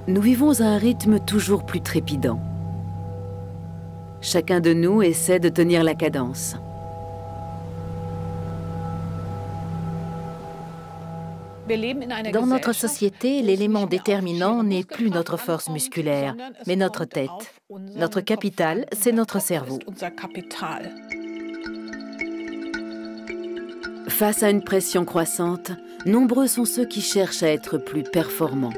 Nous vivons à un rythme toujours plus trépidant. Chacun de nous essaie de tenir la cadence. Dans notre société, l'élément déterminant n'est plus notre force musculaire, mais notre tête. Notre capital, c'est notre cerveau. Face à une pression croissante, nombreux sont ceux qui cherchent à être plus performants.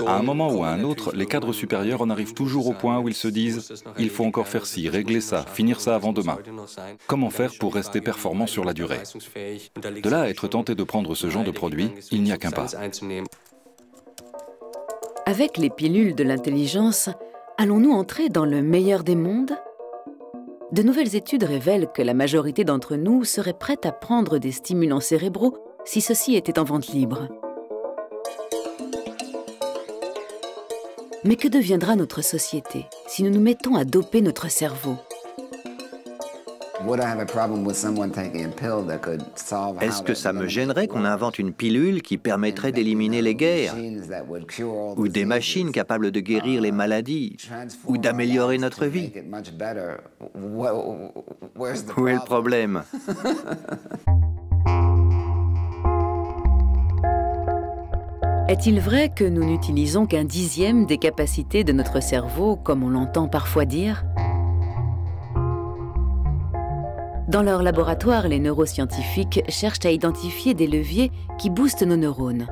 À un moment ou à un autre, les cadres supérieurs en arrivent toujours au point où ils se disent « il faut encore faire ci, régler ça, finir ça avant demain ». Comment faire pour rester performant sur la durée? De là à être tenté de prendre ce genre de produit, il n'y a qu'un pas. Avec les pilules de l'intelligence, allons-nous entrer dans le meilleur des mondes? De nouvelles études révèlent que la majorité d'entre nous serait prête à prendre des stimulants cérébraux si ceux-ci étaient en vente libre. Mais que deviendra notre société si nous nous mettons à doper notre cerveau? Est-ce que ça me gênerait qu'on invente une pilule qui permettrait d'éliminer les guerres? Ou des machines capables de guérir les maladies? Ou d'améliorer notre vie? Où est le problème? Est-il vrai que nous n'utilisons qu'un dixième des capacités de notre cerveau, comme on l'entend parfois dire? Dans leur laboratoire, les neuroscientifiques cherchent à identifier des leviers qui boostent nos neurones.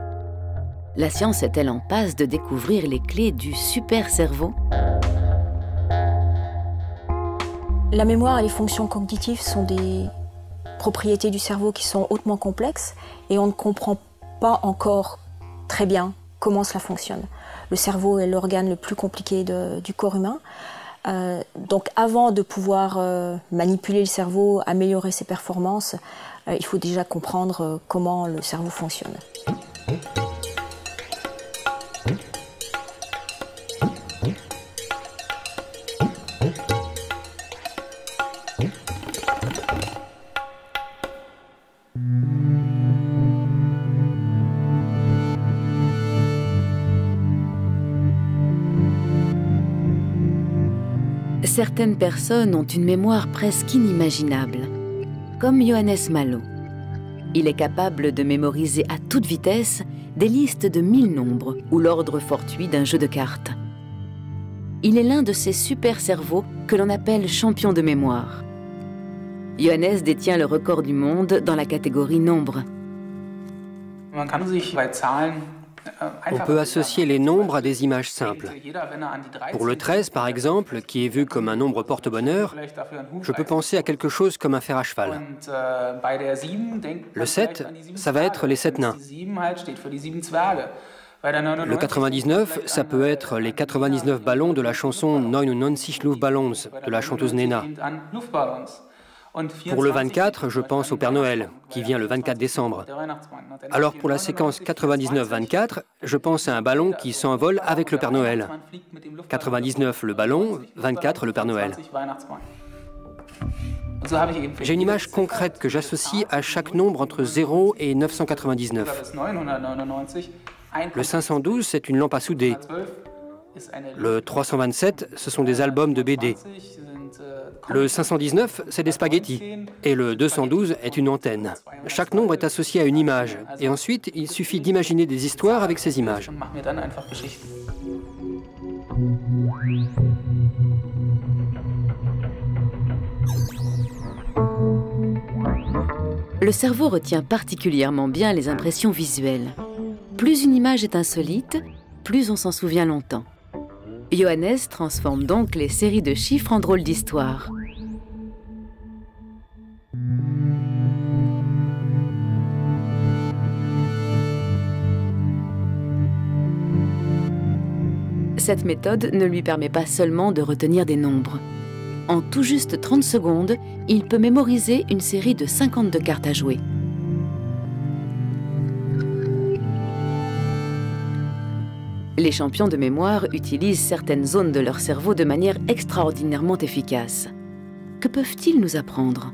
La science est-elle en passe de découvrir les clés du super cerveau? La mémoire et les fonctions cognitives sont des propriétés du cerveau qui sont hautement complexes et on ne comprend pas encore très bien comment cela fonctionne. Le cerveau est l'organe le plus compliqué du corps humain. Donc avant de pouvoir manipuler le cerveau, améliorer ses performances, il faut déjà comprendre comment le cerveau fonctionne. Certaines personnes ont une mémoire presque inimaginable, comme Johannes Malo. Il est capable de mémoriser à toute vitesse des listes de 1000 nombres ou l'ordre fortuit d'un jeu de cartes. Il est l'un de ces super cerveaux que l'on appelle champion de mémoire. Johannes détient le record du monde dans la catégorie nombre. On peut associer les nombres à des images simples. Pour le 13, par exemple, qui est vu comme un nombre porte-bonheur, je peux penser à quelque chose comme un fer à cheval. Le 7, ça va être les 7 nains. Le 99, ça peut être les 99 ballons de la chanson 99 Luftballons de la chanteuse Nena. Pour le 24, je pense au Père Noël, qui vient le 24 décembre. Alors pour la séquence 99-24, je pense à un ballon qui s'envole avec le Père Noël. 99 le ballon, 24 le Père Noël. J'ai une image concrète que j'associe à chaque nombre entre 0 et 999. Le 512, c'est une lampe à souder. Le 327, ce sont des albums de BD. Le 519, c'est des spaghettis. Et le 212 est une antenne. Chaque nombre est associé à une image. Et ensuite, il suffit d'imaginer des histoires avec ces images. Le cerveau retient particulièrement bien les impressions visuelles. Plus une image est insolite, plus on s'en souvient longtemps. Johannes transforme donc les séries de chiffres en drôles d'histoires. Cette méthode ne lui permet pas seulement de retenir des nombres. En tout juste 30 secondes, il peut mémoriser une série de 52 cartes à jouer. Les champions de mémoire utilisent certaines zones de leur cerveau de manière extraordinairement efficace. Que peuvent-ils nous apprendre?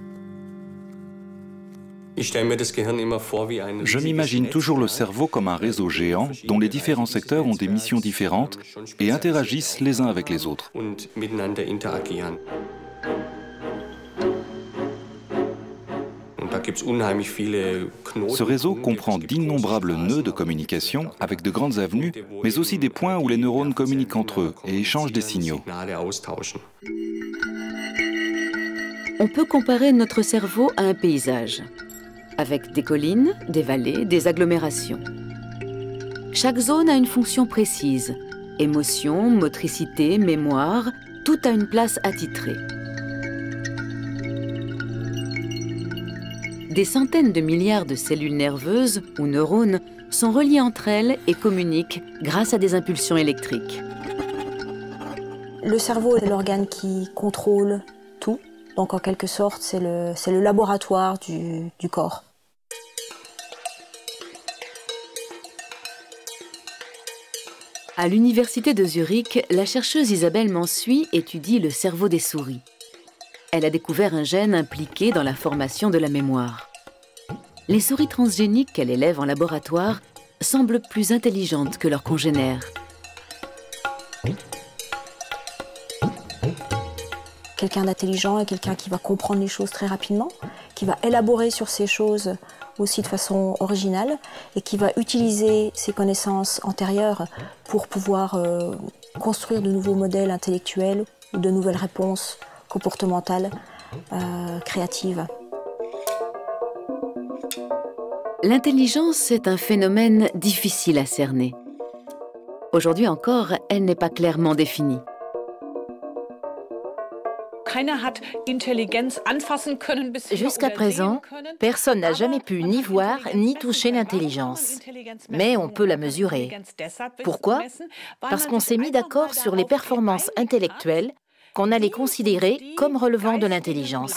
Je m'imagine toujours le cerveau comme un réseau géant dont les différents secteurs ont des missions différentes et interagissent les uns avec les autres. Ce réseau comprend d'innombrables nœuds de communication avec de grandes avenues, mais aussi des points où les neurones communiquent entre eux et échangent des signaux. On peut comparer notre cerveau à un paysage, avec des collines, des vallées, des agglomérations. Chaque zone a une fonction précise. Émotion, motricité, mémoire, tout a une place attitrée. Des centaines de milliards de cellules nerveuses ou neurones sont reliées entre elles et communiquent grâce à des impulsions électriques. Le cerveau est l'organe qui contrôle tout. Donc en quelque sorte, c'est le laboratoire du corps. À l'université de Zurich, la chercheuse Isabelle Mansuy étudie le cerveau des souris. Elle a découvert un gène impliqué dans la formation de la mémoire. Les souris transgéniques qu'elle élève en laboratoire semblent plus intelligentes que leurs congénères. Quelqu'un d'intelligent est quelqu'un qui va comprendre les choses très rapidement, qui va élaborer sur ces choses aussi de façon originale et qui va utiliser ses connaissances antérieures pour pouvoir construire de nouveaux modèles intellectuels ou de nouvelles réponses comportementales, créatives. L'intelligence est un phénomène difficile à cerner. Aujourd'hui encore, elle n'est pas clairement définie. Jusqu'à présent, personne n'a jamais pu ni voir ni toucher l'intelligence. Mais on peut la mesurer. Pourquoi? Parce qu'on s'est mis d'accord sur les performances intellectuelles qu'on allait considérer comme relevant de l'intelligence.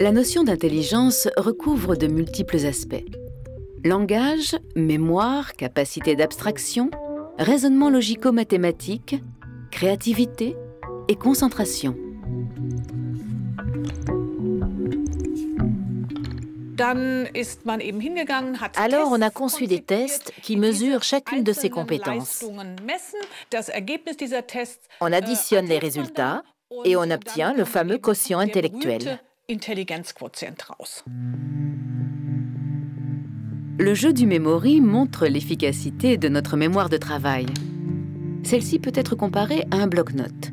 La notion d'intelligence recouvre de multiples aspects. Langage, mémoire, capacité d'abstraction, raisonnement logico-mathématique, créativité et concentration. Alors on a conçu des tests qui mesurent chacune de ces compétences. On additionne les résultats et on obtient le fameux quotient intellectuel. Le jeu du memory montre l'efficacité de notre mémoire de travail. Celle-ci peut être comparée à un bloc-notes.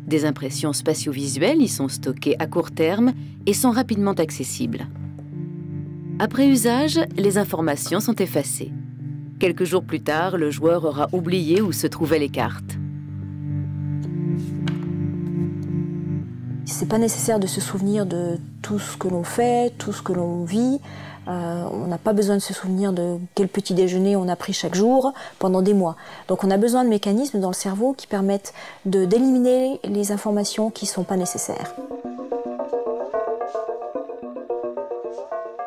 Des impressions spatio-visuelles y sont stockées à court terme et sont rapidement accessibles. Après usage, les informations sont effacées. Quelques jours plus tard, le joueur aura oublié où se trouvaient les cartes. C'est pas nécessaire de se souvenir de tout ce que l'on fait, tout ce que l'on vit. On n'a pas besoin de se souvenir de quel petit déjeuner on a pris chaque jour pendant des mois. Donc on a besoin de mécanismes dans le cerveau qui permettent d'éliminer les informations qui ne sont pas nécessaires.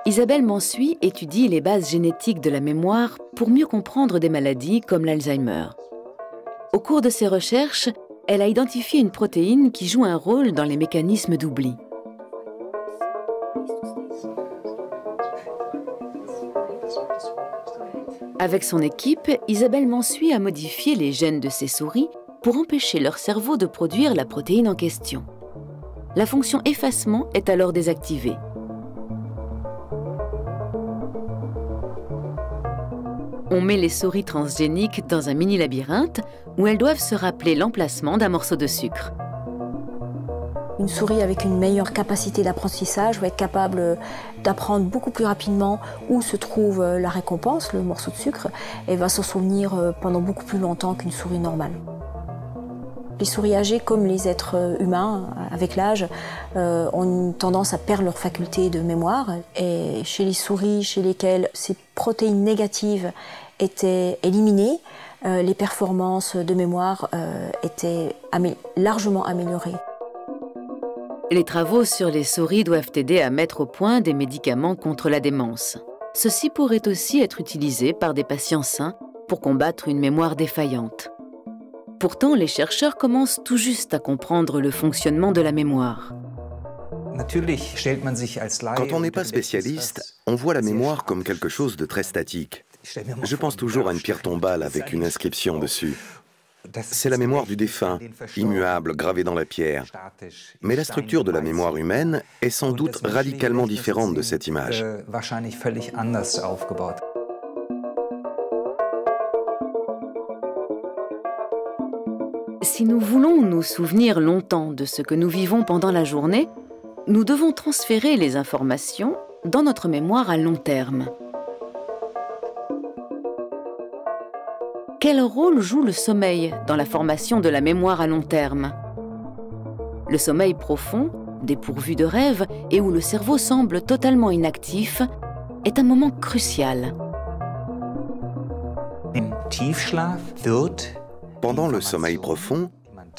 Isabelle Mansuy étudie les bases génétiques de la mémoire pour mieux comprendre des maladies comme l'Alzheimer. Au cours de ses recherches, elle a identifié une protéine qui joue un rôle dans les mécanismes d'oubli. Avec son équipe, Isabelle Mansuy a modifié les gènes de ces souris pour empêcher leur cerveau de produire la protéine en question. La fonction effacement est alors désactivée. On met les souris transgéniques dans un mini-labyrinthe où elles doivent se rappeler l'emplacement d'un morceau de sucre. Une souris avec une meilleure capacité d'apprentissage va être capable d'apprendre beaucoup plus rapidement où se trouve la récompense, le morceau de sucre, et va s'en souvenir pendant beaucoup plus longtemps qu'une souris normale. Les souris âgées, comme les êtres humains, avec l'âge, ont une tendance à perdre leur faculté de mémoire. Et chez les souris chez lesquelles ces protéines négatives étaient éliminées, les performances de mémoire étaient largement améliorées. Les travaux sur les souris doivent aider à mettre au point des médicaments contre la démence. Ceux-ci pourraient aussi être utilisés par des patients sains pour combattre une mémoire défaillante. Pourtant, les chercheurs commencent tout juste à comprendre le fonctionnement de la mémoire. Quand on n'est pas spécialiste, on voit la mémoire comme quelque chose de très statique. Je pense toujours à une pierre tombale avec une inscription dessus. C'est la mémoire du défunt, immuable, gravée dans la pierre. Mais la structure de la mémoire humaine est sans doute radicalement différente de cette image. Si nous voulons nous souvenir longtemps de ce que nous vivons pendant la journée, nous devons transférer les informations dans notre mémoire à long terme. Quel rôle joue le sommeil dans la formation de la mémoire à long terme? Le sommeil profond, dépourvu de rêves et où le cerveau semble totalement inactif, est un moment crucial. Pendant le sommeil profond,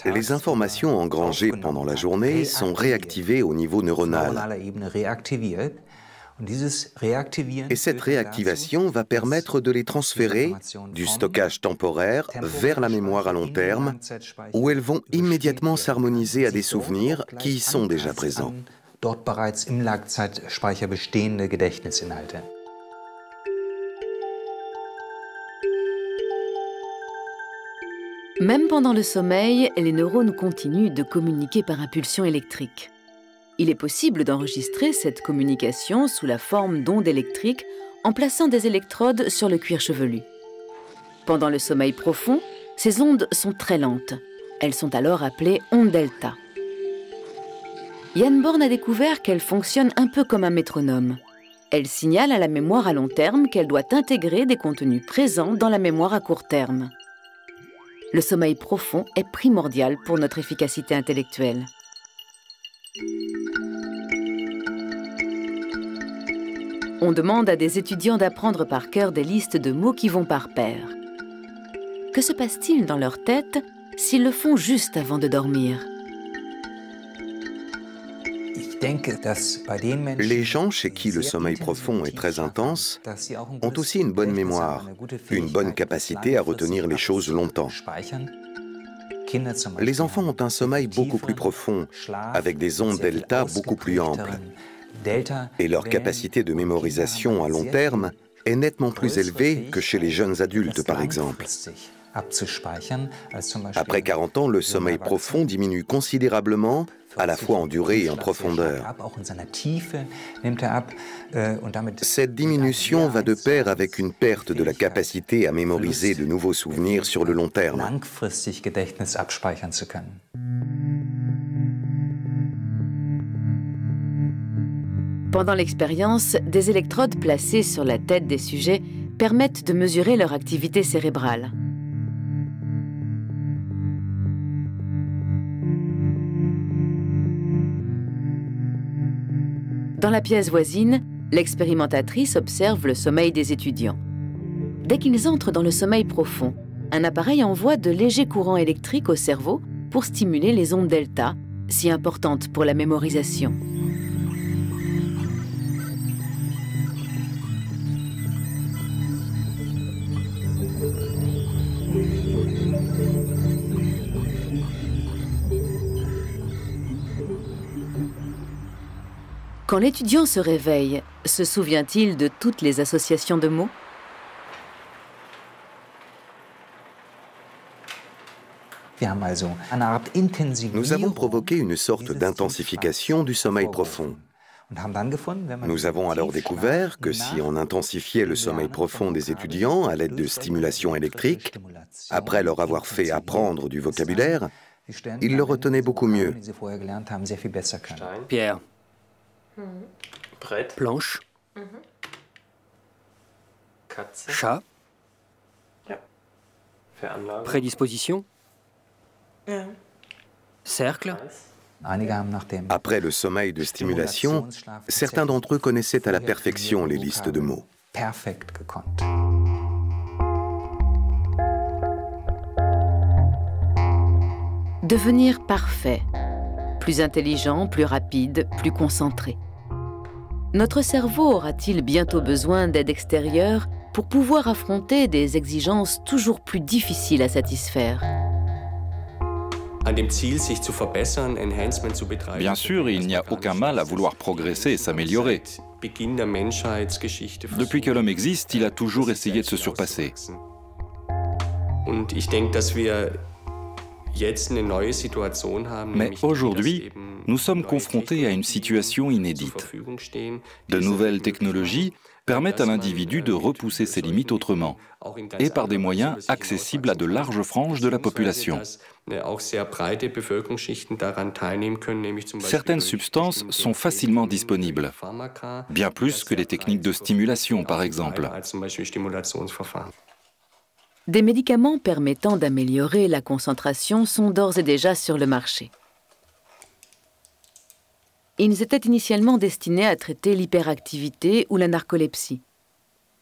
les informations engrangées pendant la journée sont réactivées au niveau neuronal. Et cette réactivation va permettre de les transférer du stockage temporaire vers la mémoire à long terme, où elles vont immédiatement s'harmoniser à des souvenirs qui y sont déjà présents. Même pendant le sommeil, les neurones continuent de communiquer par impulsion électrique. Il est possible d'enregistrer cette communication sous la forme d'ondes électriques en plaçant des électrodes sur le cuir chevelu. Pendant le sommeil profond, ces ondes sont très lentes. Elles sont alors appelées ondes delta. Jan Born a découvert qu'elles fonctionnent un peu comme un métronome. Elles signalent à la mémoire à long terme qu'elle doit intégrer des contenus présents dans la mémoire à court terme. Le sommeil profond est primordial pour notre efficacité intellectuelle. On demande à des étudiants d'apprendre par cœur des listes de mots qui vont par paire. Que se passe-t-il dans leur tête s'ils le font juste avant de dormir? Les gens chez qui le sommeil profond est très intense ont aussi une bonne mémoire, une bonne capacité à retenir les choses longtemps. Les enfants ont un sommeil beaucoup plus profond, avec des ondes delta beaucoup plus amples. Et leur capacité de mémorisation à long terme est nettement plus élevée que chez les jeunes adultes, par exemple. Après 40 ans, le sommeil profond diminue considérablement, à la fois en durée et en profondeur. Cette diminution va de pair avec une perte de la capacité à mémoriser de nouveaux souvenirs sur le long terme. Pendant l'expérience, des électrodes placées sur la tête des sujets permettent de mesurer leur activité cérébrale. Dans la pièce voisine, l'expérimentatrice observe le sommeil des étudiants. Dès qu'ils entrent dans le sommeil profond, un appareil envoie de légers courants électriques au cerveau pour stimuler les ondes delta, si importantes pour la mémorisation. Quand l'étudiant se réveille, se souvient-il de toutes les associations de mots? Nous avons provoqué une sorte d'intensification du sommeil profond. Nous avons alors découvert que si on intensifiait le sommeil profond des étudiants à l'aide de stimulation électrique, après leur avoir fait apprendre du vocabulaire, ils le retenaient beaucoup mieux. Pierre. Planche. Chat. Prédisposition. Cercle. Après le sommeil de stimulation, certains d'entre eux connaissaient à la perfection les listes de mots. Devenir parfait, plus intelligent, plus rapide, plus concentré. Notre cerveau aura-t-il bientôt besoin d'aide extérieure pour pouvoir affronter des exigences toujours plus difficiles à satisfaire? Bien sûr, il n'y a aucun mal à vouloir progresser et s'améliorer. Depuis que l'homme existe, il a toujours essayé de se surpasser. Mais aujourd'hui, nous sommes confrontés à une situation inédite. De nouvelles technologies permettent à l'individu de repousser ses limites autrement, et par des moyens accessibles à de larges franges de la population. Certaines substances sont facilement disponibles, bien plus que les techniques de stimulation, par exemple. Des médicaments permettant d'améliorer la concentration sont d'ores et déjà sur le marché. Ils étaient initialement destinés à traiter l'hyperactivité ou la narcolepsie,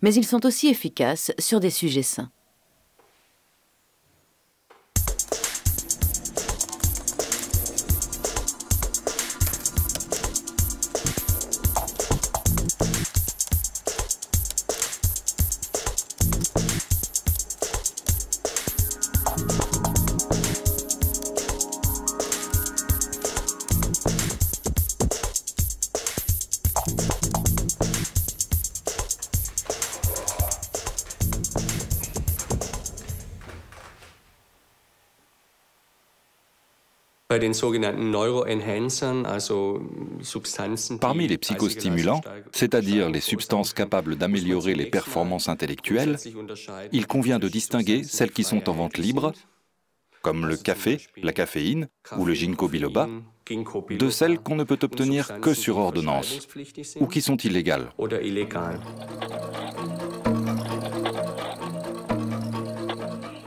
mais ils sont aussi efficaces sur des sujets sains. Parmi les psychostimulants, c'est-à-dire les substances capables d'améliorer les performances intellectuelles, il convient de distinguer celles qui sont en vente libre, comme le café, la caféine ou le ginkgo biloba, de celles qu'on ne peut obtenir que sur ordonnance ou qui sont illégales.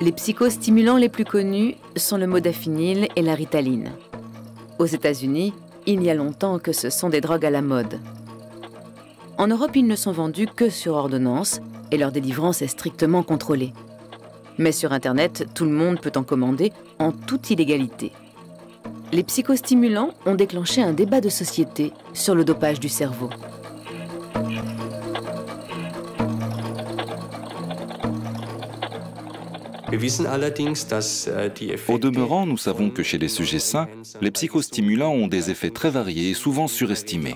Les psychostimulants les plus connus sont le modafinil et la ritaline. Aux États-Unis, il y a longtemps que ce sont des drogues à la mode. En Europe, ils ne sont vendus que sur ordonnance et leur délivrance est strictement contrôlée. Mais sur Internet, tout le monde peut en commander en toute illégalité. Les psychostimulants ont déclenché un débat de société sur le dopage du cerveau. Au demeurant, nous savons que chez les sujets sains, les psychostimulants ont des effets très variés et souvent surestimés.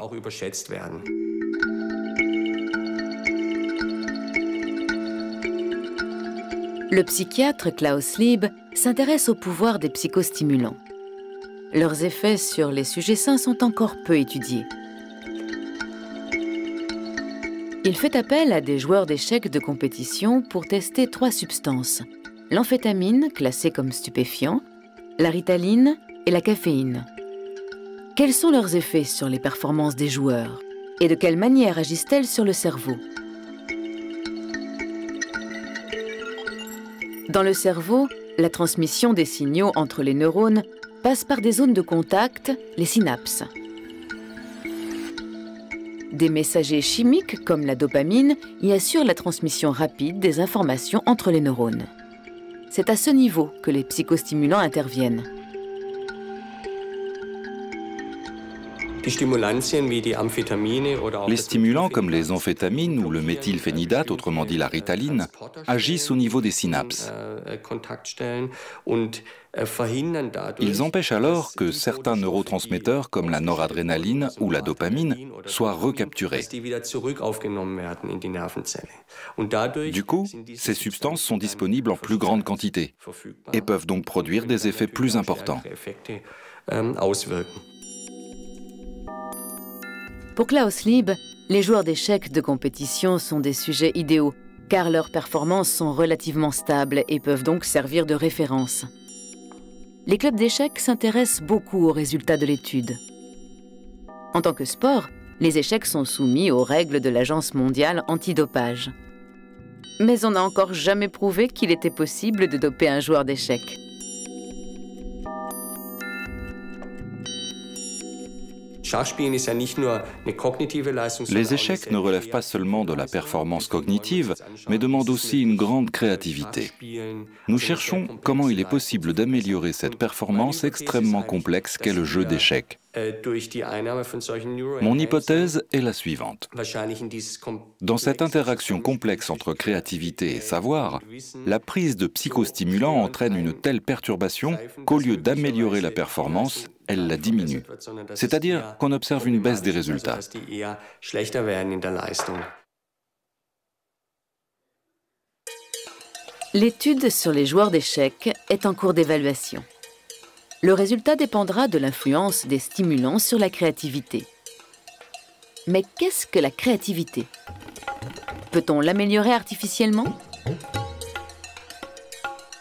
Le psychiatre Klaus Lieb s'intéresse au pouvoir des psychostimulants. Leurs effets sur les sujets sains sont encore peu étudiés. Il fait appel à des joueurs d'échecs de compétition pour tester 3 substances. L'amphétamine, classée comme stupéfiant, la ritaline et la caféine. Quels sont leurs effets sur les performances des joueurs? Et de quelle manière agissent-elles sur le cerveau? Dans le cerveau, la transmission des signaux entre les neurones passe par des zones de contact, les synapses. Des messagers chimiques, comme la dopamine, y assurent la transmission rapide des informations entre les neurones. C'est à ce niveau que les psychostimulants interviennent. Les stimulants comme les amphétamines ou le méthylphénidate, autrement dit la ritaline, agissent au niveau des synapses. Ils empêchent alors que certains neurotransmetteurs comme la noradrénaline ou la dopamine soient recapturés. Du coup, ces substances sont disponibles en plus grande quantité et peuvent donc produire des effets plus importants. Pour Klaus Lieb, les joueurs d'échecs de compétition sont des sujets idéaux, car leurs performances sont relativement stables et peuvent donc servir de référence. Les clubs d'échecs s'intéressent beaucoup aux résultats de l'étude. En tant que sport, les échecs sont soumis aux règles de l'Agence mondiale antidopage. Mais on n'a encore jamais prouvé qu'il était possible de doper un joueur d'échecs. Les échecs ne relèvent pas seulement de la performance cognitive, mais demandent aussi une grande créativité. Nous cherchons comment il est possible d'améliorer cette performance extrêmement complexe qu'est le jeu d'échecs. Mon hypothèse est la suivante. Dans cette interaction complexe entre créativité et savoir, la prise de psychostimulants entraîne une telle perturbation qu'au lieu d'améliorer la performance, elle la diminue. C'est-à-dire qu'on observe une baisse des résultats. L'étude sur les joueurs d'échecs est en cours d'évaluation. Le résultat dépendra de l'influence des stimulants sur la créativité. Mais qu'est-ce que la créativité? Peut-on l'améliorer artificiellement?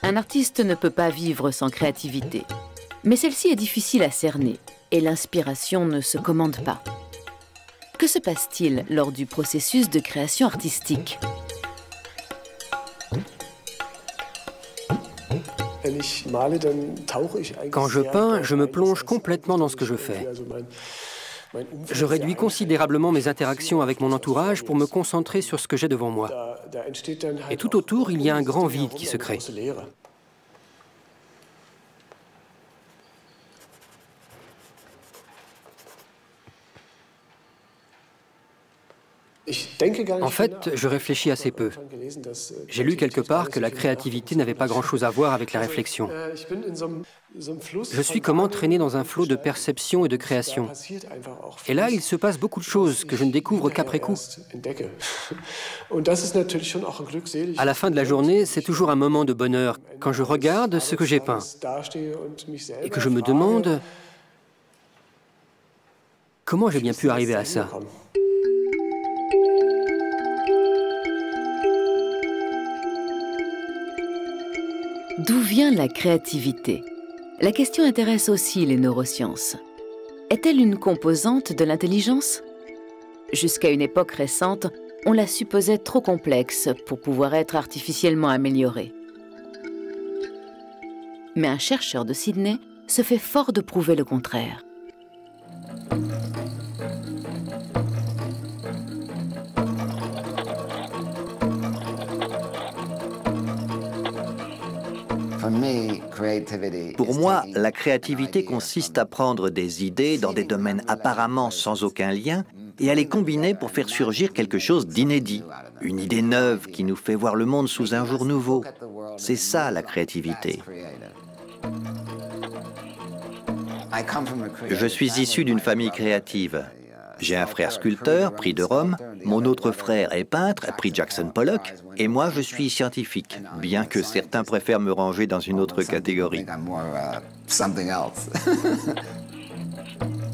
Un artiste ne peut pas vivre sans créativité. Mais celle-ci est difficile à cerner et l'inspiration ne se commande pas. Que se passe-t-il lors du processus de création artistique? Quand je peins, je me plonge complètement dans ce que je fais. Je réduis considérablement mes interactions avec mon entourage pour me concentrer sur ce que j'ai devant moi. Et tout autour, il y a un grand vide qui se crée. En fait, je réfléchis assez peu. J'ai lu quelque part que la créativité n'avait pas grand-chose à voir avec la réflexion. Je suis comme entraîné dans un flot de perception et de création. Et là, il se passe beaucoup de choses que je ne découvre qu'après coup. À la fin de la journée, c'est toujours un moment de bonheur quand je regarde ce que j'ai peint et que je me demande comment j'ai bien pu arriver à ça. D'où vient la créativité? La question intéresse aussi les neurosciences. Est-elle une composante de l'intelligence? Jusqu'à une époque récente, on la supposait trop complexe pour pouvoir être artificiellement améliorée. Mais un chercheur de Sydney se fait fort de prouver le contraire. Pour moi, la créativité consiste à prendre des idées dans des domaines apparemment sans aucun lien et à les combiner pour faire surgir quelque chose d'inédit. Une idée neuve qui nous fait voir le monde sous un jour nouveau. C'est ça la créativité. Je suis issu d'une famille créative. J'ai un frère sculpteur, prix de Rome, mon autre frère est peintre, prix Jackson Pollock, et moi je suis scientifique, bien que certains préfèrent me ranger dans une autre catégorie.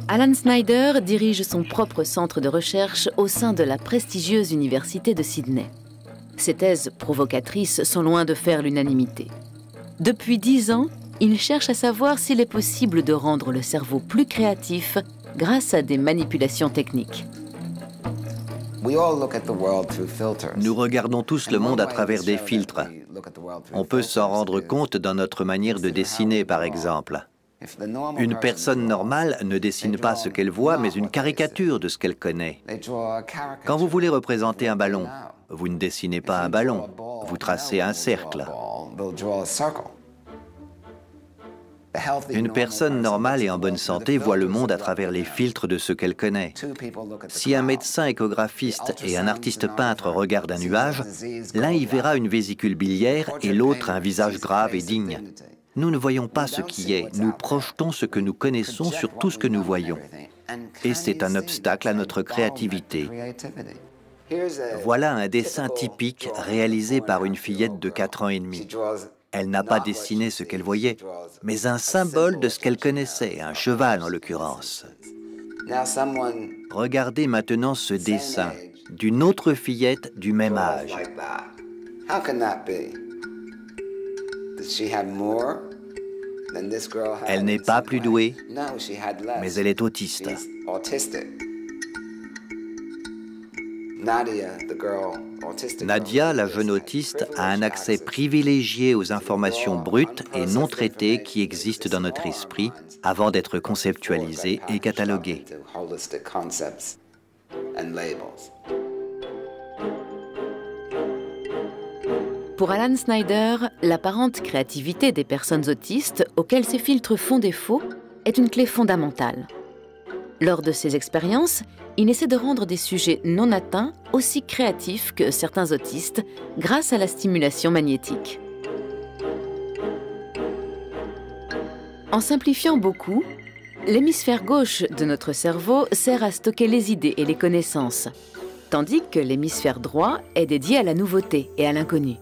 Alan Snyder dirige son propre centre de recherche au sein de la prestigieuse université de Sydney. Ses thèses provocatrices sont loin de faire l'unanimité. Depuis 10 ans, il cherche à savoir s'il est possible de rendre le cerveau plus créatif grâce à des manipulations techniques. Nous regardons tous le monde à travers des filtres. On peut s'en rendre compte dans notre manière de dessiner, par exemple. Une personne normale ne dessine pas ce qu'elle voit, mais une caricature de ce qu'elle connaît. Quand vous voulez représenter un ballon, vous ne dessinez pas un ballon, vous tracez un cercle. Une personne normale et en bonne santé voit le monde à travers les filtres de ce qu'elle connaît. Si un médecin échographiste et un artiste peintre regardent un nuage, l'un y verra une vésicule biliaire et l'autre un visage grave et digne. Nous ne voyons pas ce qui est, nous projetons ce que nous connaissons sur tout ce que nous voyons. Et c'est un obstacle à notre créativité. Voilà un dessin typique réalisé par une fillette de 4 ans et demi. Elle n'a pas dessiné ce qu'elle voyait, mais un symbole de ce qu'elle connaissait, un cheval en l'occurrence. Regardez maintenant ce dessin d'une autre fillette du même âge. Elle n'est pas plus douée, mais elle est autiste. Nadia, la jeune autiste, a un accès privilégié aux informations brutes et non traitées qui existent dans notre esprit avant d'être conceptualisées et cataloguées. Pour Alan Snyder, l'apparente créativité des personnes autistes auxquelles ces filtres font défaut est une clé fondamentale. Lors de ces expériences, il essaie de rendre des sujets non atteints aussi créatifs que certains autistes grâce à la stimulation magnétique. En simplifiant beaucoup, l'hémisphère gauche de notre cerveau sert à stocker les idées et les connaissances, tandis que l'hémisphère droit est dédié à la nouveauté et à l'inconnu.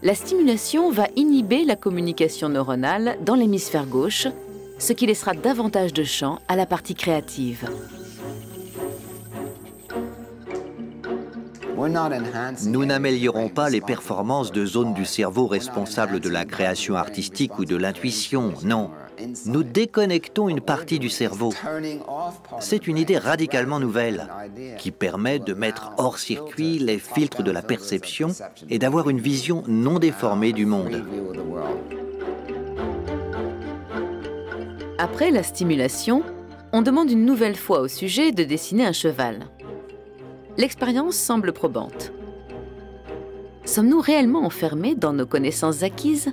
La stimulation va inhiber la communication neuronale dans l'hémisphère gauche, ce qui laissera davantage de champ à la partie créative. Nous n'améliorons pas les performances de zones du cerveau responsables de la création artistique ou de l'intuition, non. Nous déconnectons une partie du cerveau. C'est une idée radicalement nouvelle qui permet de mettre hors circuit les filtres de la perception et d'avoir une vision non déformée du monde. Après la stimulation, on demande une nouvelle fois au sujet de dessiner un cheval. L'expérience semble probante. Sommes-nous réellement enfermés dans nos connaissances acquises ?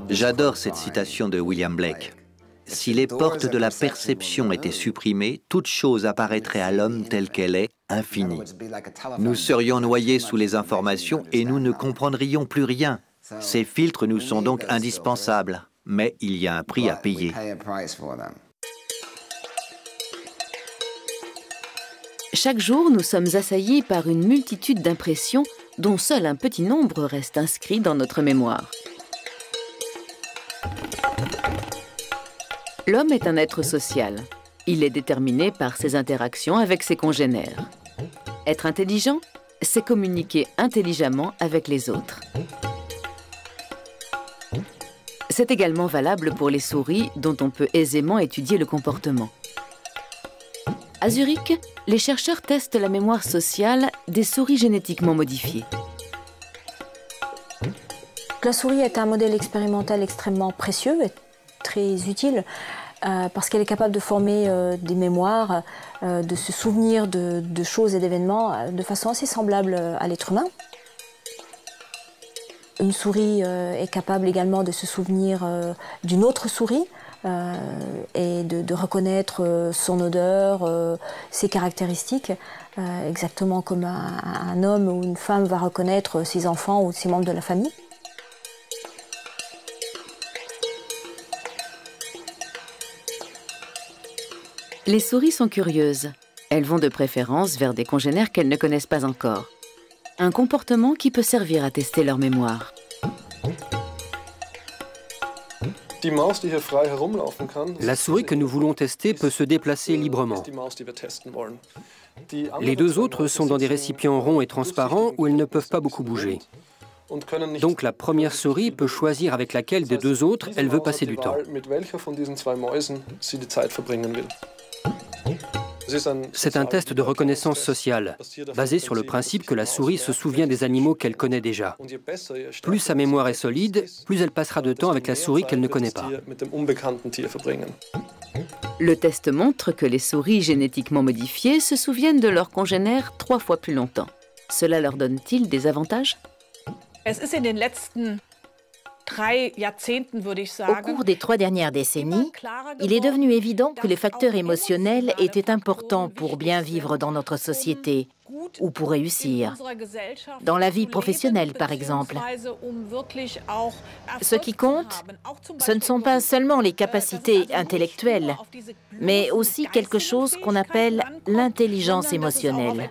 J'adore cette citation de William Blake. Si les portes de la perception étaient supprimées, toute chose apparaîtrait à l'homme telle qu'elle est, infinie. Nous serions noyés sous les informations et nous ne comprendrions plus rien. Ces filtres nous sont donc indispensables, mais il y a un prix à payer. Chaque jour, nous sommes assaillis par une multitude d'impressions dont seul un petit nombre reste inscrit dans notre mémoire. L'homme est un être social. Il est déterminé par ses interactions avec ses congénères. Être intelligent, c'est communiquer intelligemment avec les autres. C'est également valable pour les souris dont on peut aisément étudier le comportement. À Zurich, les chercheurs testent la mémoire sociale des souris génétiquement modifiées. La souris est un modèle expérimental extrêmement précieux et très utile parce qu'elle est capable de former des mémoires, de se souvenir de choses et d'événements de façon assez semblable à l'être humain. Une souris est capable également de se souvenir d'une autre souris et de reconnaître son odeur, ses caractéristiques, exactement comme un homme ou une femme va reconnaître ses enfants ou ses membres de la famille. Les souris sont curieuses. Elles vont de préférence vers des congénères qu'elles ne connaissent pas encore. Un comportement qui peut servir à tester leur mémoire. La souris que nous voulons tester peut se déplacer librement. Les deux autres sont dans des récipients ronds et transparents où elles ne peuvent pas beaucoup bouger. Donc la première souris peut choisir avec laquelle des deux autres elle veut passer du temps. C'est un test de reconnaissance sociale, basé sur le principe que la souris se souvient des animaux qu'elle connaît déjà. Plus sa mémoire est solide, plus elle passera de temps avec la souris qu'elle ne connaît pas. Le test montre que les souris génétiquement modifiées se souviennent de leurs congénères 3 fois plus longtemps. Cela leur donne-t-il des avantages ? Au cours des 3 dernières décennies, il est devenu évident que les facteurs émotionnels étaient importants pour bien vivre dans notre société ou pour réussir. Dans la vie professionnelle, par exemple. Ce qui compte, ce ne sont pas seulement les capacités intellectuelles, mais aussi quelque chose qu'on appelle l'intelligence émotionnelle.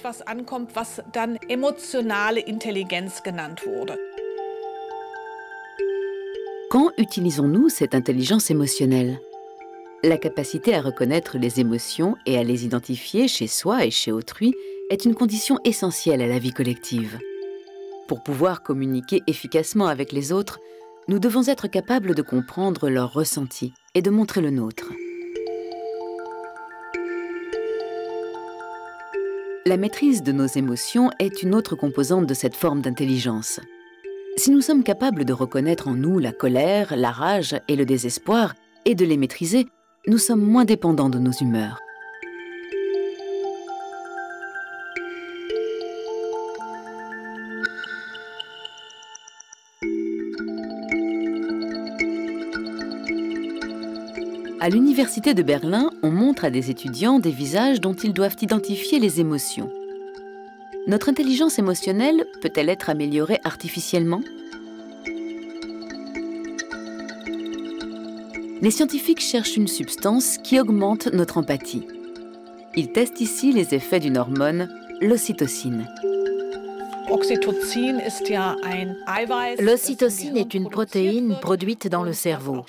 Quand utilisons-nous cette intelligence émotionnelle ? La capacité à reconnaître les émotions et à les identifier chez soi et chez autrui est une condition essentielle à la vie collective. Pour pouvoir communiquer efficacement avec les autres, nous devons être capables de comprendre leurs ressentis et de montrer le nôtre. La maîtrise de nos émotions est une autre composante de cette forme d'intelligence. Si nous sommes capables de reconnaître en nous la colère, la rage et le désespoir, et de les maîtriser, nous sommes moins dépendants de nos humeurs. À l'université de Berlin, on montre à des étudiants des visages dont ils doivent identifier les émotions. Notre intelligence émotionnelle peut-elle être améliorée artificiellement? Les scientifiques cherchent une substance qui augmente notre empathie. Ils testent ici les effets d'une hormone, l'ocytocine. L'ocytocine est une protéine produite dans le cerveau.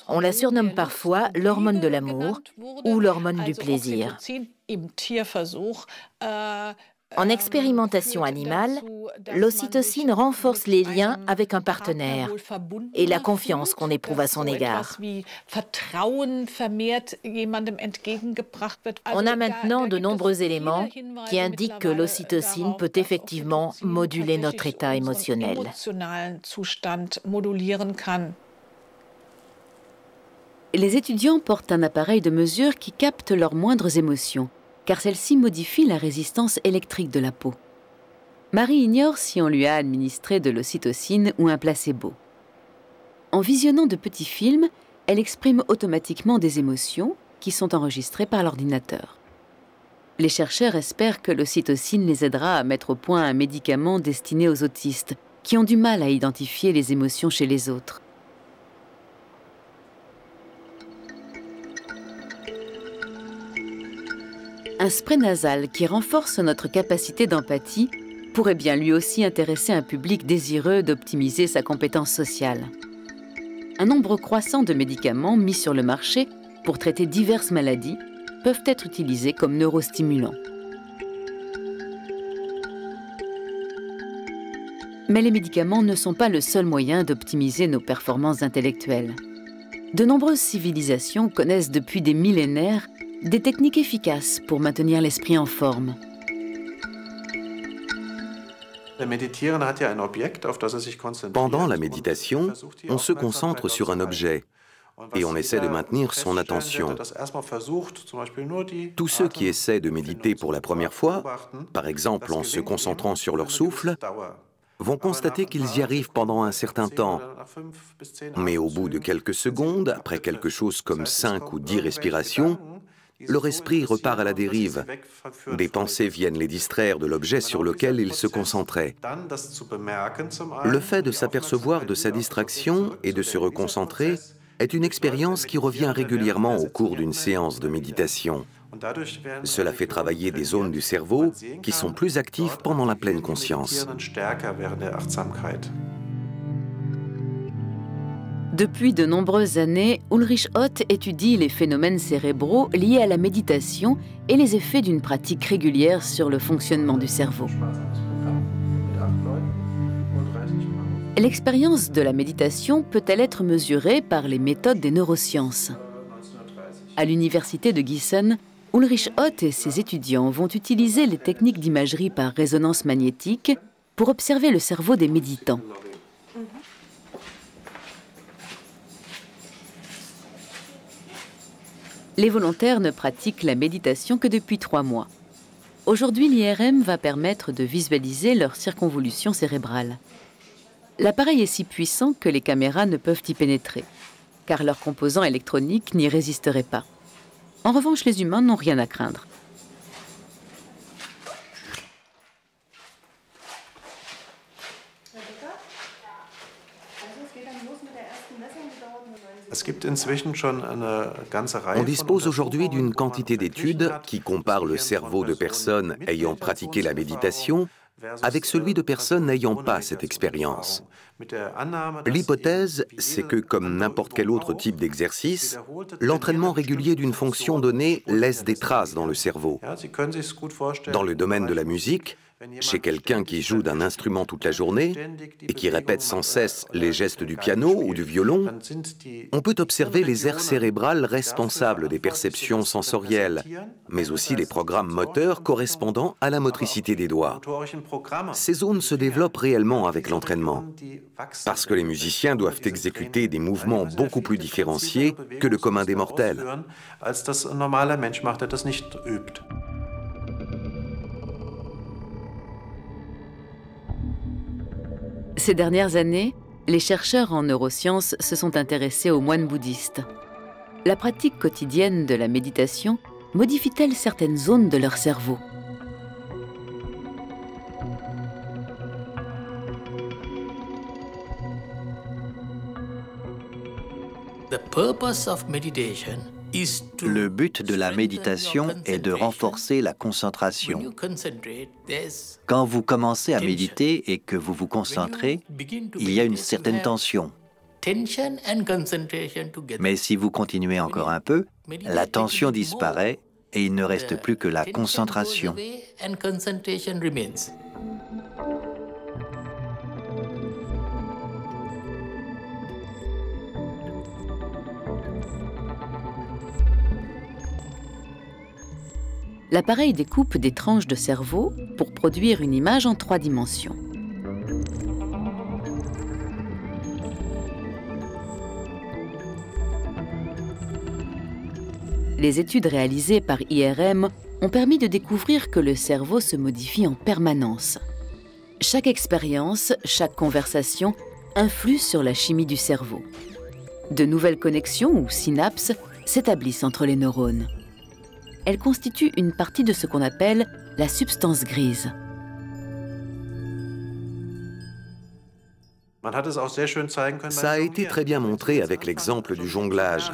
On la surnomme parfois l'hormone de l'amour ou l'hormone du plaisir. En expérimentation animale, l'ocytocine renforce les liens avec un partenaire et la confiance qu'on éprouve à son égard. On a maintenant de nombreux éléments qui indiquent que l'ocytocine peut effectivement moduler notre état émotionnel. Les étudiants portent un appareil de mesure qui capte leurs moindres émotions, car celle-ci modifie la résistance électrique de la peau. Marie ignore si on lui a administré de l'ocytocine ou un placebo. En visionnant de petits films, elle exprime automatiquement des émotions qui sont enregistrées par l'ordinateur. Les chercheurs espèrent que l'ocytocine les aidera à mettre au point un médicament destiné aux autistes qui ont du mal à identifier les émotions chez les autres. Un spray nasal qui renforce notre capacité d'empathie pourrait bien lui aussi intéresser un public désireux d'optimiser sa compétence sociale. Un nombre croissant de médicaments mis sur le marché pour traiter diverses maladies peuvent être utilisés comme neurostimulants. Mais les médicaments ne sont pas le seul moyen d'optimiser nos performances intellectuelles. De nombreuses civilisations connaissent depuis des millénaires des techniques efficaces pour maintenir l'esprit en forme. Pendant la méditation, on se concentre sur un objet et on essaie de maintenir son attention. Tous ceux qui essaient de méditer pour la première fois, par exemple en se concentrant sur leur souffle, vont constater qu'ils y arrivent pendant un certain temps. Mais au bout de quelques secondes, après quelque chose comme 5 ou 10 respirations, leur esprit repart à la dérive. Des pensées viennent les distraire de l'objet sur lequel ils se concentraient. Le fait de s'apercevoir de sa distraction et de se reconcentrer est une expérience qui revient régulièrement au cours d'une séance de méditation. Cela fait travailler des zones du cerveau qui sont plus actives pendant la pleine conscience. Depuis de nombreuses années, Ulrich Ott étudie les phénomènes cérébraux liés à la méditation et les effets d'une pratique régulière sur le fonctionnement du cerveau. L'expérience de la méditation peut-elle être mesurée par les méthodes des neurosciences? À l'université de Gießen, Ulrich Ott et ses étudiants vont utiliser les techniques d'imagerie par résonance magnétique pour observer le cerveau des méditants. Les volontaires ne pratiquent la méditation que depuis 3 mois. Aujourd'hui, l'IRM va permettre de visualiser leur circonvolution cérébrale. L'appareil est si puissant que les caméras ne peuvent y pénétrer, car leurs composants électroniques n'y résisteraient pas. En revanche, les humains n'ont rien à craindre. On dispose aujourd'hui d'une quantité d'études qui comparent le cerveau de personnes ayant pratiqué la méditation avec celui de personnes n'ayant pas cette expérience. L'hypothèse, c'est que, comme n'importe quel autre type d'exercice, l'entraînement régulier d'une fonction donnée laisse des traces dans le cerveau. Dans le domaine de la musique, chez quelqu'un qui joue d'un instrument toute la journée et qui répète sans cesse les gestes du piano ou du violon, on peut observer les aires cérébrales responsables des perceptions sensorielles, mais aussi les programmes moteurs correspondant à la motricité des doigts. Ces zones se développent réellement avec l'entraînement, parce que les musiciens doivent exécuter des mouvements beaucoup plus différenciés que le commun des mortels. Ces dernières années, les chercheurs en neurosciences se sont intéressés aux moines bouddhistes. La pratique quotidienne de la méditation modifie-t-elle certaines zones de leur cerveau? Le but de la méditation est de renforcer la concentration. Quand vous commencez à méditer et que vous vous concentrez, il y a une certaine tension. Mais si vous continuez encore un peu, la tension disparaît et il ne reste plus que la concentration. L'appareil découpe des tranches de cerveau pour produire une image en 3 dimensions. Les études réalisées par IRM ont permis de découvrir que le cerveau se modifie en permanence. Chaque expérience, chaque conversation influe sur la chimie du cerveau. De nouvelles connexions ou synapses s'établissent entre les neurones. Elles constituent une partie de ce qu'on appelle la substance grise. Ça a été très bien montré avec l'exemple du jonglage.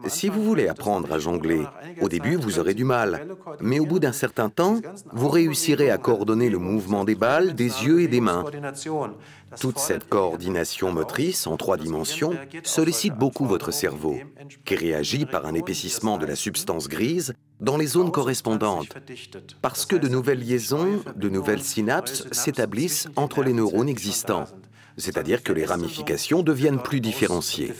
Si vous voulez apprendre à jongler, au début, vous aurez du mal. Mais au bout d'un certain temps, vous réussirez à coordonner le mouvement des balles, des yeux et des mains. Toute cette coordination motrice en 3 dimensions sollicite beaucoup votre cerveau, qui réagit par un épaississement de la substance grise dans les zones correspondantes, parce que de nouvelles liaisons, de nouvelles synapses s'établissent entre les neurones existants, c'est-à-dire que les ramifications deviennent plus différenciées.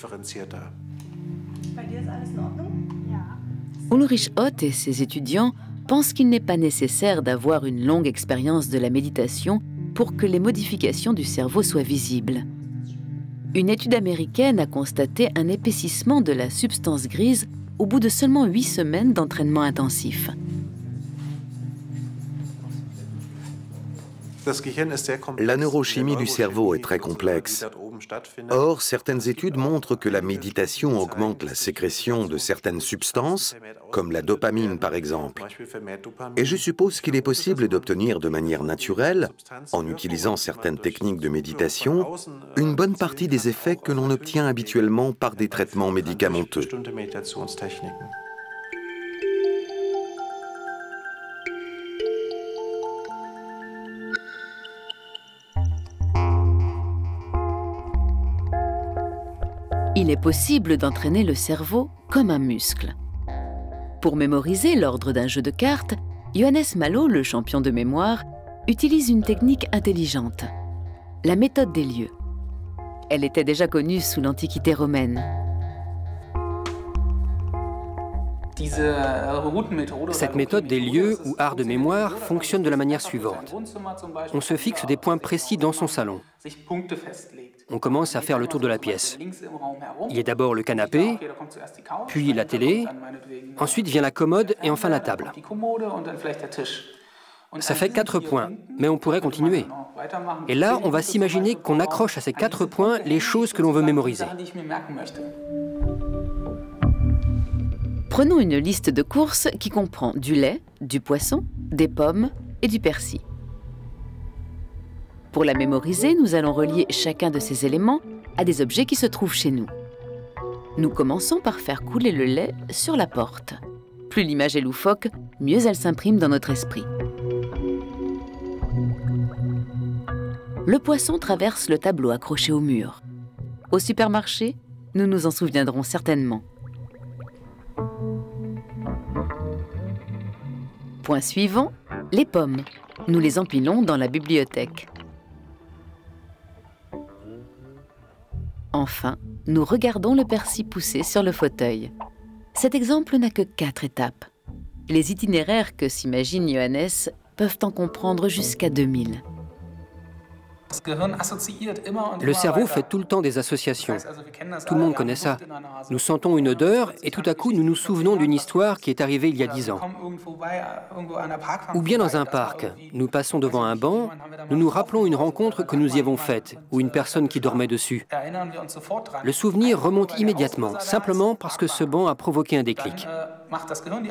Ulrich Ott et ses étudiants pensent qu'il n'est pas nécessaire d'avoir une longue expérience de la méditation pour que les modifications du cerveau soient visibles. Une étude américaine a constaté un épaississement de la substance grise au bout de seulement 8 semaines d'entraînement intensif. La neurochimie du cerveau est très complexe. Or, certaines études montrent que la méditation augmente la sécrétion de certaines substances, comme la dopamine par exemple. Et je suppose qu'il est possible d'obtenir de manière naturelle, en utilisant certaines techniques de méditation, une bonne partie des effets que l'on obtient habituellement par des traitements médicamenteux. Il est possible d'entraîner le cerveau comme un muscle. Pour mémoriser l'ordre d'un jeu de cartes, Johannes Malo, le champion de mémoire, utilise une technique intelligente, la méthode des lieux. Elle était déjà connue sous l'Antiquité romaine. Cette méthode des lieux ou art de mémoire fonctionne de la manière suivante. On se fixe des points précis dans son salon. On commence à faire le tour de la pièce. Il y a d'abord le canapé, puis la télé, ensuite vient la commode et enfin la table. Ça fait 4 points, mais on pourrait continuer. Et là, on va s'imaginer qu'on accroche à ces 4 points les choses que l'on veut mémoriser. Prenons une liste de courses qui comprend du lait, du poisson, des pommes et du persil. Pour la mémoriser, nous allons relier chacun de ces éléments à des objets qui se trouvent chez nous. Nous commençons par faire couler le lait sur la porte. Plus l'image est loufoque, mieux elle s'imprime dans notre esprit. Le poisson traverse le tableau accroché au mur. Au supermarché, nous nous en souviendrons certainement. Point suivant, les pommes. Nous les empilons dans la bibliothèque. Enfin, nous regardons le persil pousser sur le fauteuil. Cet exemple n'a que 4 étapes. Les itinéraires que s'imagine Johannes peuvent en comprendre jusqu'à 2000. Le cerveau fait tout le temps des associations. Tout le monde connaît ça. Nous sentons une odeur et tout à coup nous nous souvenons d'une histoire qui est arrivée il y a 10 ans. Ou bien dans un parc, nous passons devant un banc, nous nous rappelons une rencontre que nous y avons faite, ou une personne qui dormait dessus. Le souvenir remonte immédiatement, simplement parce que ce banc a provoqué un déclic.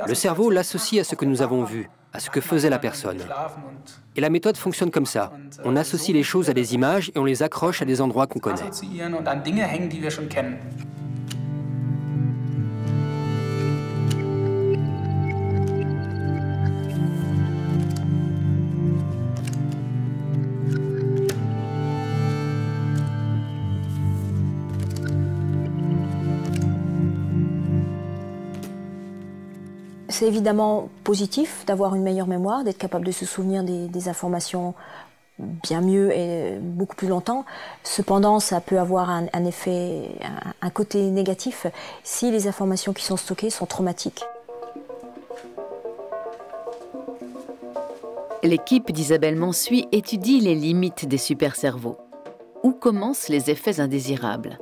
Le cerveau l'associe à ce que nous avons vu, à ce que faisait la personne. Et la méthode fonctionne comme ça. On associe les choses à des images et on les accroche à des endroits qu'on connaît. C'est évidemment positif d'avoir une meilleure mémoire, d'être capable de se souvenir des informations bien mieux et beaucoup plus longtemps. Cependant, ça peut avoir un effet, un côté négatif si les informations qui sont stockées sont traumatiques. L'équipe d'Isabelle Mansuy étudie les limites des super-cerveaux. Où commencent les effets indésirables?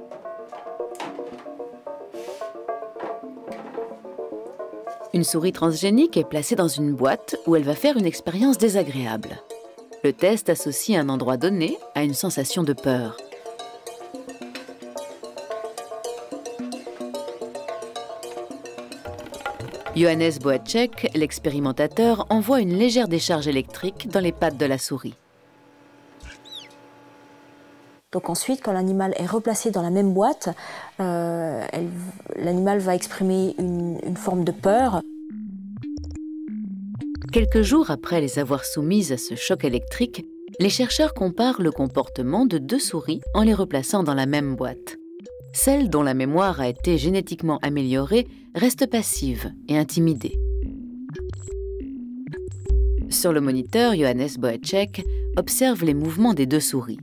Une souris transgénique est placée dans une boîte où elle va faire une expérience désagréable. Le test associe un endroit donné à une sensation de peur. Johannes Boacek, l'expérimentateur, envoie une légère décharge électrique dans les pattes de la souris. Donc ensuite, quand l'animal est replacé dans la même boîte, l'animal va exprimer une forme de peur. Quelques jours après les avoir soumises à ce choc électrique, les chercheurs comparent le comportement de 2 souris en les replaçant dans la même boîte. Celle dont la mémoire a été génétiquement améliorée reste passive et intimidée. Sur le moniteur, Johannes Boacek observe les mouvements des 2 souris.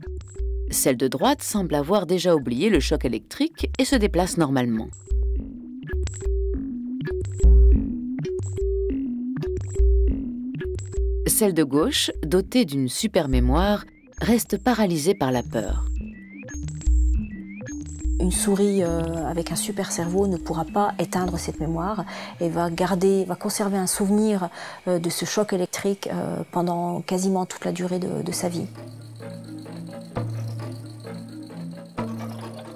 Celle de droite semble avoir déjà oublié le choc électrique et se déplace normalement. Celle de gauche, dotée d'une super mémoire, reste paralysée par la peur. Une souris avec un super cerveau ne pourra pas éteindre cette mémoire et va conserver un souvenir de ce choc électrique pendant quasiment toute la durée de sa vie.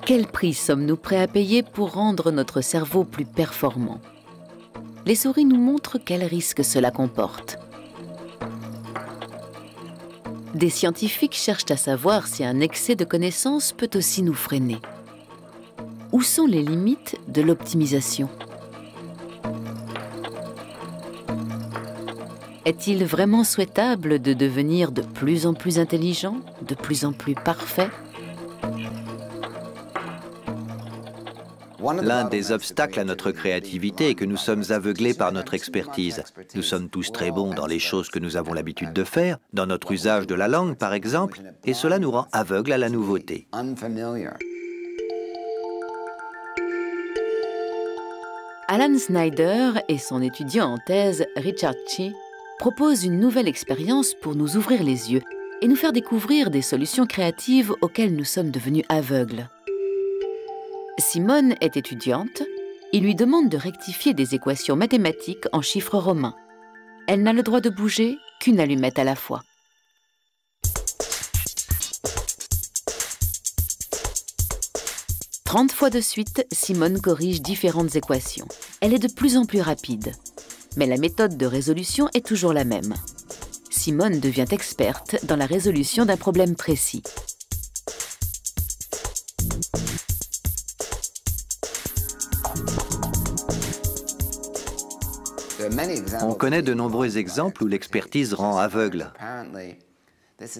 Quel prix sommes-nous prêts à payer pour rendre notre cerveau plus performant? Les souris nous montrent quels risques cela comporte. Des scientifiques cherchent à savoir si un excès de connaissances peut aussi nous freiner. Où sont les limites de l'optimisation? Est-il vraiment souhaitable de devenir de plus en plus intelligent, de plus en plus parfait? L'un des obstacles à notre créativité est que nous sommes aveuglés par notre expertise. Nous sommes tous très bons dans les choses que nous avons l'habitude de faire, dans notre usage de la langue par exemple, et cela nous rend aveugles à la nouveauté. Alan Snyder et son étudiant en thèse, Richard Chi, proposent une nouvelle expérience pour nous ouvrir les yeux et nous faire découvrir des solutions créatives auxquelles nous sommes devenus aveugles. Simone est étudiante. Il lui demande de rectifier des équations mathématiques en chiffres romains. Elle n'a le droit de bouger qu'une allumette à la fois. « 30 fois de suite, Simone corrige différentes équations. Elle est de plus en plus rapide. Mais la méthode de résolution est toujours la même. Simone devient experte dans la résolution d'un problème précis. On connaît de nombreux exemples où l'expertise rend aveugle.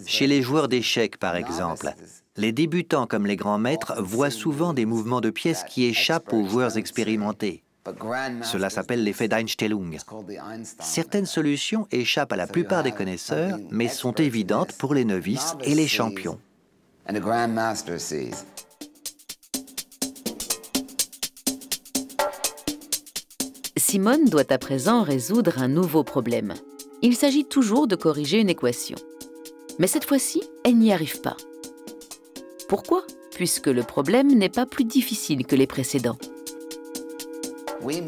Chez les joueurs d'échecs, par exemple, les débutants comme les grands maîtres voient souvent des mouvements de pièces qui échappent aux joueurs expérimentés. Cela s'appelle l'effet d'Einstellung. Certaines solutions échappent à la plupart des connaisseurs, mais sont évidentes pour les novices et les champions. Simone doit à présent résoudre un nouveau problème. Il s'agit toujours de corriger une équation. Mais cette fois-ci, elle n'y arrive pas. Pourquoi? Puisque le problème n'est pas plus difficile que les précédents.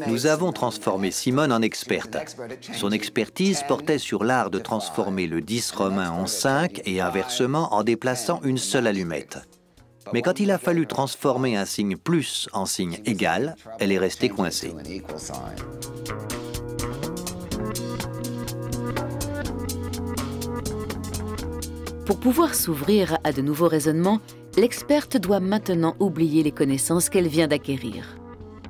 Nous avons transformé Simone en experte. Son expertise portait sur l'art de transformer le 10 romain en 5 et inversement en déplaçant une seule allumette. Mais quand il a fallu transformer un signe plus en signe égal, elle est restée coincée. Pour pouvoir s'ouvrir à de nouveaux raisonnements, l'experte doit maintenant oublier les connaissances qu'elle vient d'acquérir.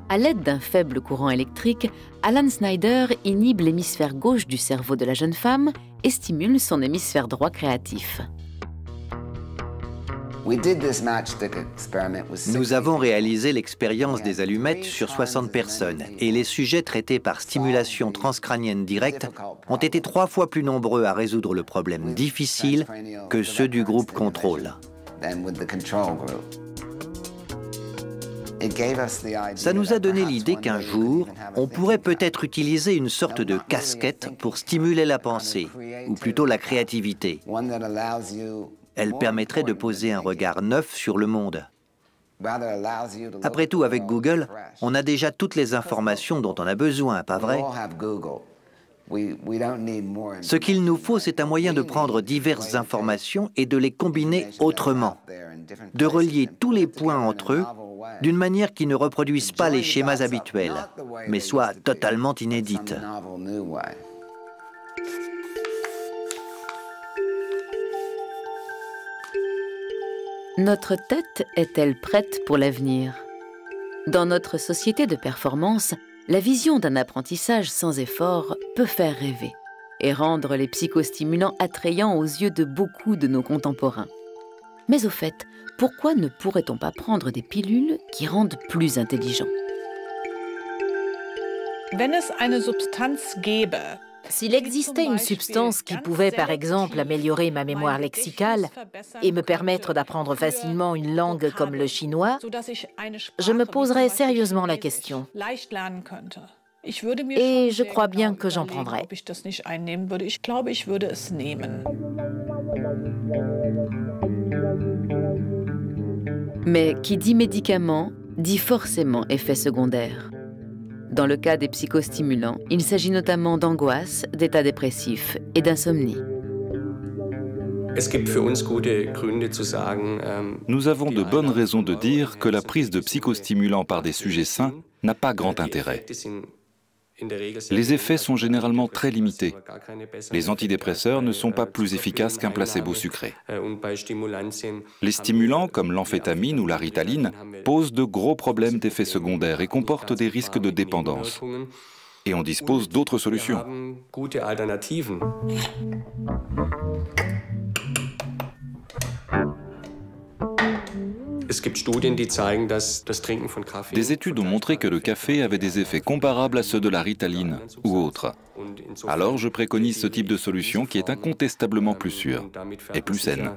À l'aide d'un faible courant électrique, Alan Snyder inhibe l'hémisphère gauche du cerveau de la jeune femme et stimule son hémisphère droit créatif. Nous avons réalisé l'expérience des allumettes sur 60 personnes et les sujets traités par stimulation transcrânienne directe ont été 3 fois plus nombreux à résoudre le problème difficile que ceux du groupe contrôle. Ça nous a donné l'idée qu'un jour, on pourrait peut-être utiliser une sorte de casquette pour stimuler la pensée, ou plutôt la créativité. Elle permettrait de poser un regard neuf sur le monde. Après tout, avec Google, on a déjà toutes les informations dont on a besoin, pas vrai? Ce qu'il nous faut, c'est un moyen de prendre diverses informations et de les combiner autrement, de relier tous les points entre eux d'une manière qui ne reproduise pas les schémas habituels, mais soit totalement inédite. Notre tête est-elle prête pour l'avenir? Dans notre société de performance, la vision d'un apprentissage sans effort peut faire rêver et rendre les psychostimulants attrayants aux yeux de beaucoup de nos contemporains. Mais au fait, pourquoi ne pourrait-on pas prendre des pilules qui rendent plus intelligents? S'il existait une substance qui pouvait, par exemple, améliorer ma mémoire lexicale et me permettre d'apprendre facilement une langue comme le chinois, je me poserais sérieusement la question. Et je crois bien que j'en prendrais. Mais qui dit médicament, dit forcément effet secondaire. Dans le cas des psychostimulants, il s'agit notamment d'angoisse, d'état dépressif et d'insomnie. Nous avons de bonnes raisons de dire que la prise de psychostimulants par des sujets sains n'a pas grand intérêt. Les effets sont généralement très limités. Les antidépresseurs ne sont pas plus efficaces qu'un placebo sucré. Les stimulants, comme l'amphétamine ou la ritaline, posent de gros problèmes d'effets secondaires et comportent des risques de dépendance. Et on dispose d'autres solutions. Des études ont montré que le café avait des effets comparables à ceux de la ritaline ou autres. Alors je préconise ce type de solution qui est incontestablement plus sûre et plus saine.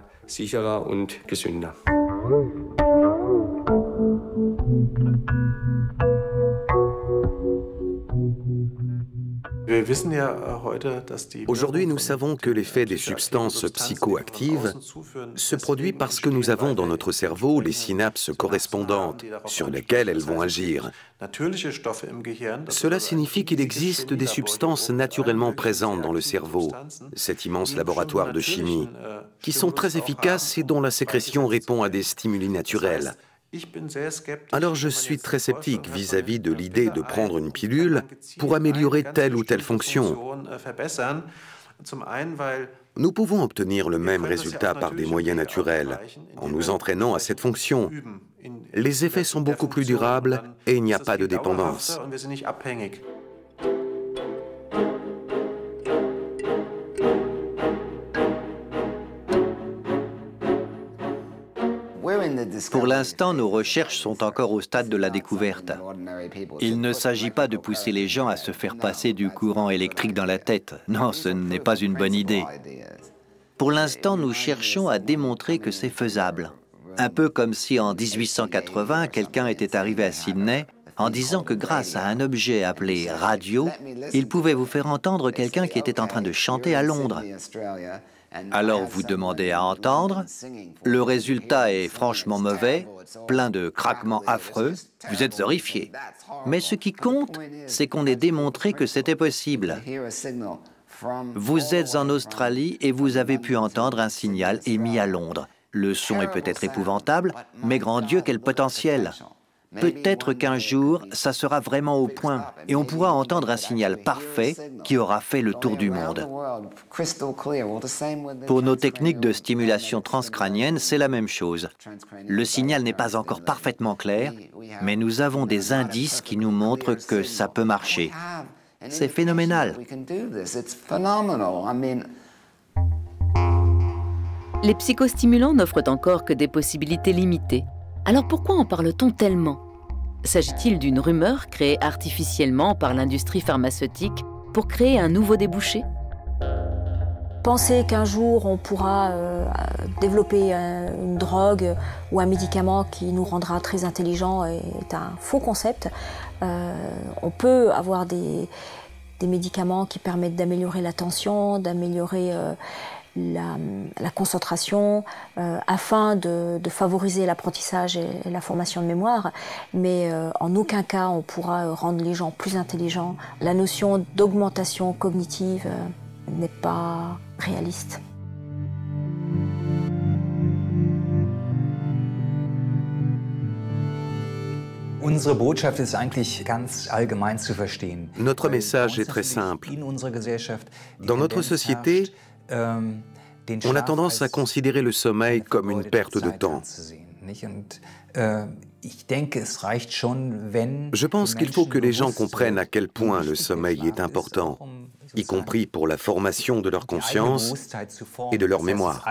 Aujourd'hui, nous savons que l'effet des substances psychoactives se produit parce que nous avons dans notre cerveau les synapses correspondantes sur lesquelles elles vont agir. Cela signifie qu'il existe des substances naturellement présentes dans le cerveau, cet immense laboratoire de chimie, qui sont très efficaces et dont la sécrétion répond à des stimuli naturels. Alors je suis très sceptique vis-à-vis de l'idée de prendre une pilule pour améliorer telle ou telle fonction. Nous pouvons obtenir le même résultat par des moyens naturels, en nous entraînant à cette fonction. Les effets sont beaucoup plus durables et il n'y a pas de dépendance. Pour l'instant, nos recherches sont encore au stade de la découverte. Il ne s'agit pas de pousser les gens à se faire passer du courant électrique dans la tête. Non, ce n'est pas une bonne idée. Pour l'instant, nous cherchons à démontrer que c'est faisable. Un peu comme si en 1880, quelqu'un était arrivé à Sydney en disant que grâce à un objet appelé radio, il pouvait vous faire entendre quelqu'un qui était en train de chanter à Londres. Alors vous demandez à entendre, le résultat est franchement mauvais, plein de craquements affreux, vous êtes horrifié. Mais ce qui compte, c'est qu'on ait démontré que c'était possible. Vous êtes en Australie et vous avez pu entendre un signal émis à Londres. Le son est peut-être épouvantable, mais grand Dieu, quel potentiel! Peut-être qu'un jour, ça sera vraiment au point et on pourra entendre un signal parfait qui aura fait le tour du monde. Pour nos techniques de stimulation transcrânienne, c'est la même chose. Le signal n'est pas encore parfaitement clair, mais nous avons des indices qui nous montrent que ça peut marcher. C'est phénoménal. Les psychostimulants n'offrent encore que des possibilités limitées. Alors pourquoi en parle-t-on tellement? S'agit-il d'une rumeur créée artificiellement par l'industrie pharmaceutique pour créer un nouveau débouché? Penser qu'un jour on pourra développer une drogue ou un médicament qui nous rendra très intelligents est un faux concept. On peut avoir des médicaments qui permettent d'améliorer l'attention, d'améliorer la concentration, afin de favoriser l'apprentissage et la formation de mémoire, mais en aucun cas on pourra rendre les gens plus intelligents. La notion d'augmentation cognitive n'est pas réaliste. Notre message est très simple. Dans notre société, on a tendance à considérer le sommeil comme une perte de temps. Je pense qu'il faut que les gens comprennent à quel point le sommeil est important, y compris pour la formation de leur conscience et de leur mémoire.